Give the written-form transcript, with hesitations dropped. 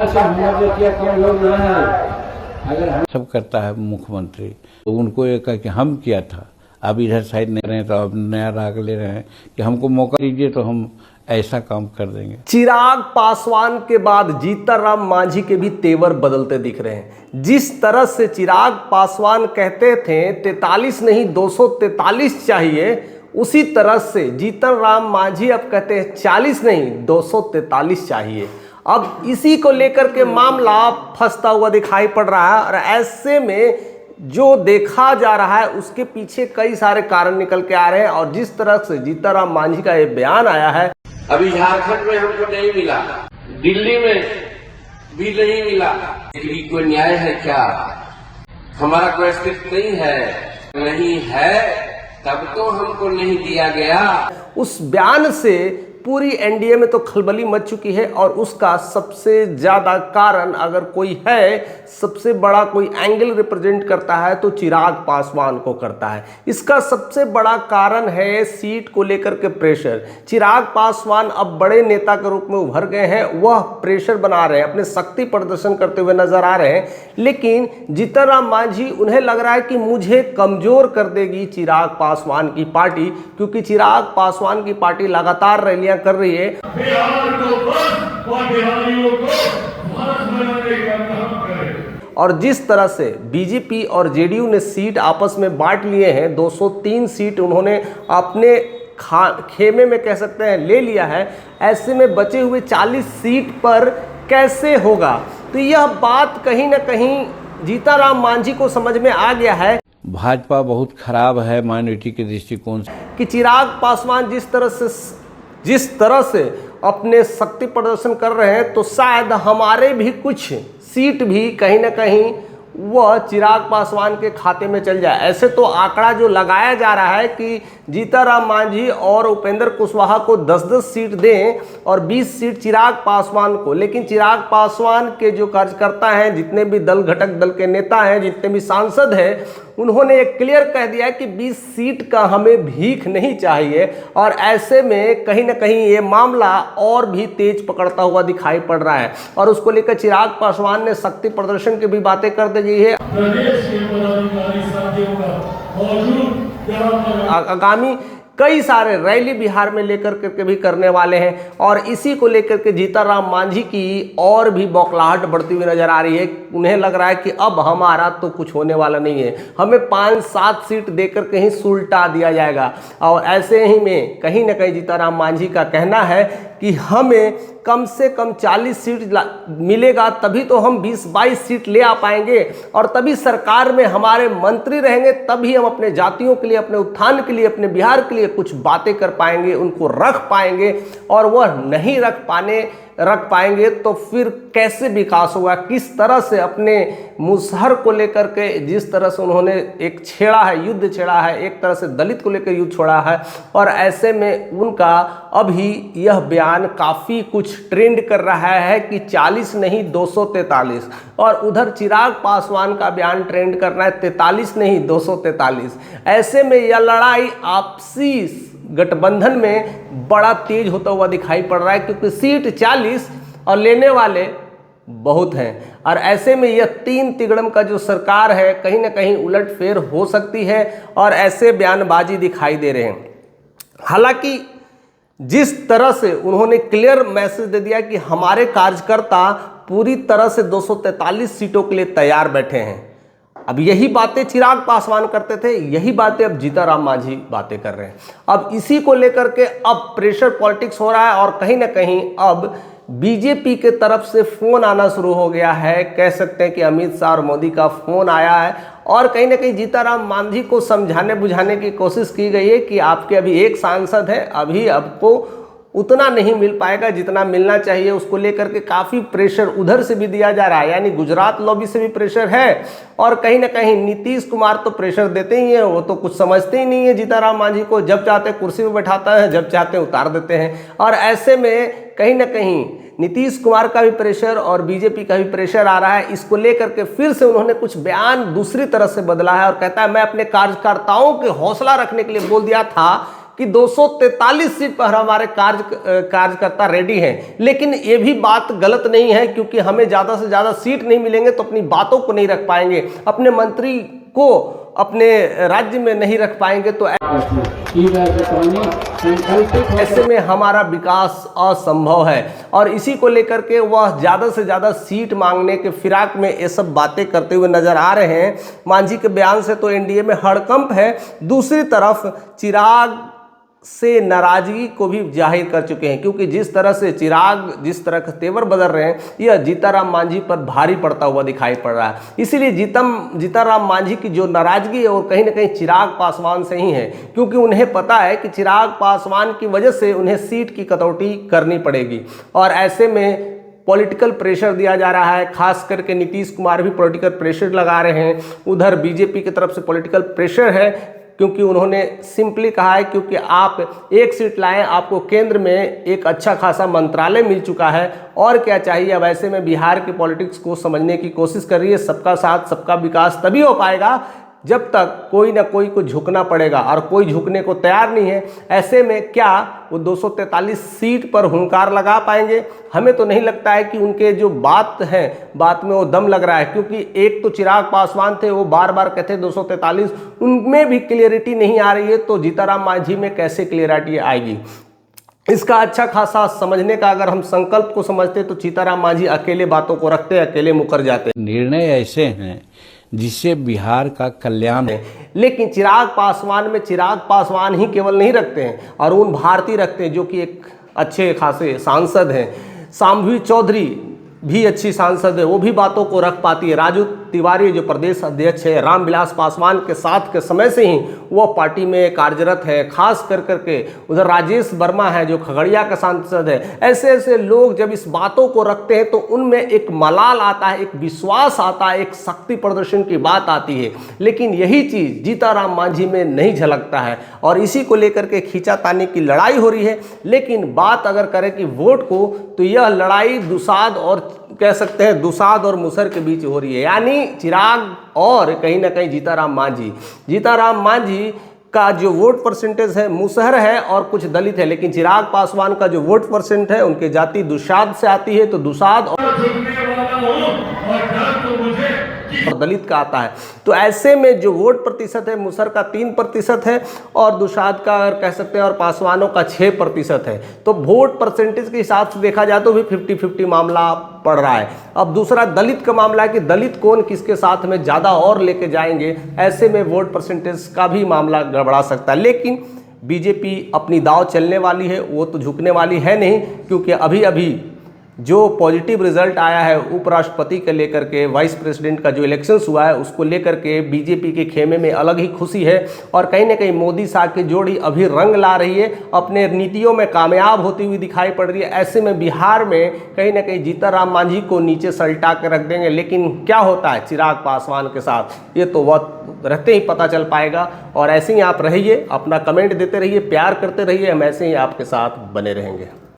सब करता है मुख्यमंत्री, तो उनको ये कहा कि हम किया था, अब इधर साइड नहीं रहे हैं, तो अब नया राग ले रहे हैं कि हमको मौका दीजिए तो हम ऐसा काम कर देंगे। चिराग पासवान के बाद जीतनराम मांझी के भी तेवर बदलते दिख रहे हैं। जिस तरह से चिराग पासवान कहते थे 43 नहीं 243 चाहिए, उसी तरह से जीतनराम मांझी अब कहते हैं 40 नहीं 243 चाहिए। अब इसी को लेकर के मामला फंसता हुआ दिखाई पड़ रहा है और ऐसे में जो देखा जा रहा है उसके पीछे कई सारे कारण निकल के आ रहे हैं। और जिस तरह से जीतनराम मांझी का ये बयान आया है, अभी झारखंड में हमको नहीं मिला, दिल्ली में भी नहीं मिला, लेकिन कोई न्याय है क्या? हमारा कोई अस्तित्व नहीं है तब तो हमको नहीं दिया गया। उस बयान से पूरी एनडीए में तो खलबली मच चुकी है और उसका सबसे ज्यादा कारण अगर कोई है, सबसे बड़ा कोई एंगल रिप्रेजेंट करता है तो चिराग पासवान को करता है। इसका सबसे बड़ा कारण है सीट को लेकर के प्रेशर। चिराग पासवान अब बड़े नेता के रूप में उभर गए हैं, वह प्रेशर बना रहे हैं, अपने शक्ति प्रदर्शन करते हुए नजर आ रहे हैं। लेकिन जीतनराम मांझी, उन्हें लग रहा है कि मुझे कमजोर कर देगी चिराग पासवान की पार्टी, क्योंकि चिराग पासवान की पार्टी लगातार रैलियां कर रही है। बिहार को बंद और बिहारियों को भारत बनाने का काम करें। और जिस तरह से बीजेपी और जेडीयू ने सीट आपस में बांट लिए हैं, 203 सीट उन्होंने अपने खेमे में कह सकते हैं ले लिया है, ऐसे में बचे हुए 40 सीट पर कैसे होगा? तो यह बात कहीं ना कहीं जीतनराम मांझी को समझ में आ गया है। भाजपा बहुत खराब है माइनॉरिटी के दृष्टिकोण से कि चिराग पासवान जिस तरह से अपने शक्ति प्रदर्शन कर रहे हैं, तो शायद हमारे भी कुछ सीट भी कहीं ना कहीं वह चिराग पासवान के खाते में चल जाए। ऐसे तो आंकड़ा जो लगाया जा रहा है कि जीतनराम मांझी और उपेंद्र कुशवाहा को 10-10 सीट दें और 20 सीट चिराग पासवान को, लेकिन चिराग पासवान के जो कार्यकर्ता हैं, जितने भी दल घटक दल के नेता हैं, जितने भी सांसद हैं, उन्होंने एक क्लियर कह दिया है कि 20 सीट का हमें भीख नहीं चाहिए। और ऐसे में कहीं ना कहीं ये मामला और भी तेज पकड़ता हुआ दिखाई पड़ रहा है और उसको लेकर चिराग पासवान ने शक्ति प्रदर्शन की भी बातें कर दी गई है। प्रदेश के पदाधिकारी साथियों का मौजूद आगामी कई सारे रैली बिहार में लेकर के भी करने वाले हैं और इसी को लेकर के जीतनराम मांझी की और भी बौखलाहट बढ़ती हुई नजर आ रही है। उन्हें लग रहा है कि अब हमारा तो कुछ होने वाला नहीं है, हमें 5-7 सीट देकर कहीं सुलटा दिया जाएगा। और ऐसे ही में कहीं ना कहीं जीतनराम मांझी का कहना है कि हमें कम से कम 40 सीट मिलेगा, तभी तो हम 20-22 सीट ले आ पाएंगे और तभी सरकार में हमारे मंत्री रहेंगे, तभी हम अपने जातियों के लिए, अपने उत्थान के लिए, अपने बिहार के लिए कुछ बातें कर पाएंगे, उनको रख पाएंगे। और वह नहीं रख पाएंगे तो फिर कैसे विकास होगा? किस तरह से अपने मुसहर को लेकर के, जिस तरह से उन्होंने एक युद्ध छेड़ा है, एक तरह से दलित को लेकर युद्ध छोड़ा है, और ऐसे में उनका अभी यह बयान काफ़ी कुछ ट्रेंड कर रहा है कि 40 नहीं 243, और उधर चिराग पासवान का बयान ट्रेंड कर रहा है 43 नहीं 243। ऐसे में यह लड़ाई आपसी गठबंधन में बड़ा तेज होता हुआ दिखाई पड़ रहा है, क्योंकि सीट 40 और लेने वाले बहुत हैं। और ऐसे में यह 3 तिगड़म का जो सरकार है, कहीं ना कहीं उलटफेर हो सकती है और ऐसे बयानबाजी दिखाई दे रहे हैं। हालांकि जिस तरह से उन्होंने क्लियर मैसेज दे दिया कि हमारे कार्यकर्ता पूरी तरह से 243 सीटों के लिए तैयार बैठे हैं। अब यही बातें चिराग पासवान करते थे, यही बातें अब जीतनराम मांझी बातें कर रहे हैं। अब इसी को लेकर के अब प्रेशर पॉलिटिक्स हो रहा है और कहीं ना कहीं अब बीजेपी के तरफ से फोन आना शुरू हो गया है। कह सकते हैं कि अमित शाह और मोदी का फोन आया है और कहीं ना कहीं जीतनराम मांझी को समझाने बुझाने की कोशिश की गई है कि आपके अभी एक सांसद है, अभी आपको उतना नहीं मिल पाएगा जितना मिलना चाहिए। उसको लेकर के काफ़ी प्रेशर उधर से भी दिया जा रहा है, यानी गुजरात लॉबी से भी प्रेशर है और कहीं ना कहीं नीतीश कुमार तो प्रेशर देते ही हैं। वो तो कुछ समझते ही नहीं है जीतनराम मांझी को, जब चाहते कुर्सी पर बैठाता है, जब चाहते उतार देते हैं। और ऐसे में कहीं ना कहीं नीतीश कुमार का भी प्रेशर और बीजेपी का भी प्रेशर आ रहा है। इसको लेकर के फिर से उन्होंने कुछ बयान दूसरी तरह से बदला है और कहता है मैं अपने कार्यकर्ताओं के हौसला रखने के लिए बोल दिया था कि 243 सीट पर हमारे कार्यकर्ता रेडी हैं, लेकिन ये भी बात गलत नहीं है, क्योंकि हमें ज़्यादा से ज़्यादा सीट नहीं मिलेंगे तो अपनी बातों को नहीं रख पाएंगे, अपने मंत्री को अपने राज्य में नहीं रख पाएंगे, तो ऐसे में हमारा विकास असंभव है। और इसी को लेकर के वह ज़्यादा से ज़्यादा सीट मांगने के फिराक में ये सब बातें करते हुए नजर आ रहे हैं। मांझी के बयान से तो एनडीए में हड़कंप है, दूसरी तरफ चिराग से नाराजगी को भी जाहिर कर चुके हैं, क्योंकि जिस तरह से चिराग जिस तरह के तेवर बदल रहे हैं, यह जीताराम मांझी पर भारी पड़ता हुआ दिखाई पड़ रहा है। इसीलिए जीताराम मांझी की जो नाराजगी है वो कहीं ना कहीं चिराग पासवान से ही है, क्योंकि उन्हें पता है कि चिराग पासवान की वजह से उन्हें सीट की कटौती करनी पड़ेगी, और ऐसे में पॉलिटिकल प्रेशर दिया जा रहा है। खास करके नीतीश कुमार भी पॉलिटिकल प्रेशर लगा रहे हैं, उधर बीजेपी की तरफ से पॉलिटिकल प्रेशर है, क्योंकि उन्होंने सिंपली कहा है क्योंकि आप एक सीट लाएं, आपको केंद्र में एक अच्छा खासा मंत्रालय मिल चुका है, और क्या चाहिए। अब ऐसे में बिहार की पॉलिटिक्स को समझने की कोशिश कर रही है। सबका साथ सबका विकास तभी हो पाएगा जब तक कोई ना कोई को झुकना पड़ेगा, और कोई झुकने को तैयार नहीं है। ऐसे में क्या वो 243 सीट पर हुंकार लगा पाएंगे? हमें तो नहीं लगता है कि उनके जो बात है, बात में वो दम लग रहा है, क्योंकि एक तो चिराग पासवान थे, वो बार बार कहते 243, उनमें भी क्लियरिटी नहीं आ रही है, तो जीताराम मांझी में कैसे क्लियरिटी आएगी? इसका अच्छा खासा समझने का अगर हम संकल्प को समझते तो जीताराम मांझी अकेले बातों को रखते, अकेले मुकर जाते। निर्णय ऐसे हैं जिससे बिहार का कल्याण है। लेकिन चिराग पासवान में चिराग पासवान ही केवल नहीं रखते हैं, अरुण भारती रखते हैं, जो कि एक अच्छे खासे सांसद हैं। शांभवी चौधरी भी अच्छी सांसद है, वो भी बातों को रख पाती है। राजू तिवारी जो प्रदेश अध्यक्ष है, रामविलास पासवान के साथ के समय से ही वो पार्टी में कार्यरत है। खास कर करके उधर राजेश वर्मा है जो खगड़िया का सांसद है। ऐसे ऐसे लोग जब इस बातों को रखते हैं तो उनमें एक मलाल आता है, एक विश्वास आता है, एक शक्ति प्रदर्शन की बात आती है। लेकिन यही चीज़ जीताराम मांझी में नहीं झलकता है, और इसी को लेकर के खींचातानी की लड़ाई हो रही है। लेकिन बात अगर करें कि वोट को, तो यह लड़ाई दुसाद और कह सकते हैं दुसाद और मुसर के बीच हो रही है, यानी चिराग और कहीं ना कहीं जीताराम मांझी का जो वोट परसेंटेज है मुसहर है और कुछ दलित है, लेकिन चिराग पासवान का जो वोट परसेंट है उनके जाति दुसाद से आती है, तो दुसाद और दलित का आता है। तो ऐसे में जो वोट प्रतिशत है मुसहर का 3% है, और दुसाद का अगर कह सकते हैं और पासवानों का 6% है। तो वोट परसेंटेज के हिसाब से देखा जाए तो भी 50-50 मामला पड़ रहा है। अब दूसरा दलित का मामला है कि दलित कौन किसके साथ में ज़्यादा और लेके जाएंगे, ऐसे में वोट परसेंटेज का भी मामला गड़बड़ा सकता है। लेकिन बीजेपी अपनी दाव चलने वाली है, वो तो झुकने वाली है नहीं, क्योंकि अभी अभी जो पॉजिटिव रिजल्ट आया है उपराष्ट्रपति के लेकर के, वाइस प्रेसिडेंट का जो इलेक्शंस हुआ है उसको लेकर के बीजेपी के खेमे में अलग ही खुशी है, और कहीं ना कहीं मोदी साथ की जोड़ी अभी रंग ला रही है, अपने नीतियों में कामयाब होती हुई दिखाई पड़ रही है। ऐसे में बिहार में कहीं ना कहीं जीताराम मांझी को नीचे सलटा के रख देंगे। लेकिन क्या होता है चिराग पासवान के साथ, ये तो वह रहते ही पता चल पाएगा। और ऐसे ही आप रहिए, अपना कमेंट देते रहिए, प्यार करते रहिए, हम ऐसे ही आपके साथ बने रहेंगे।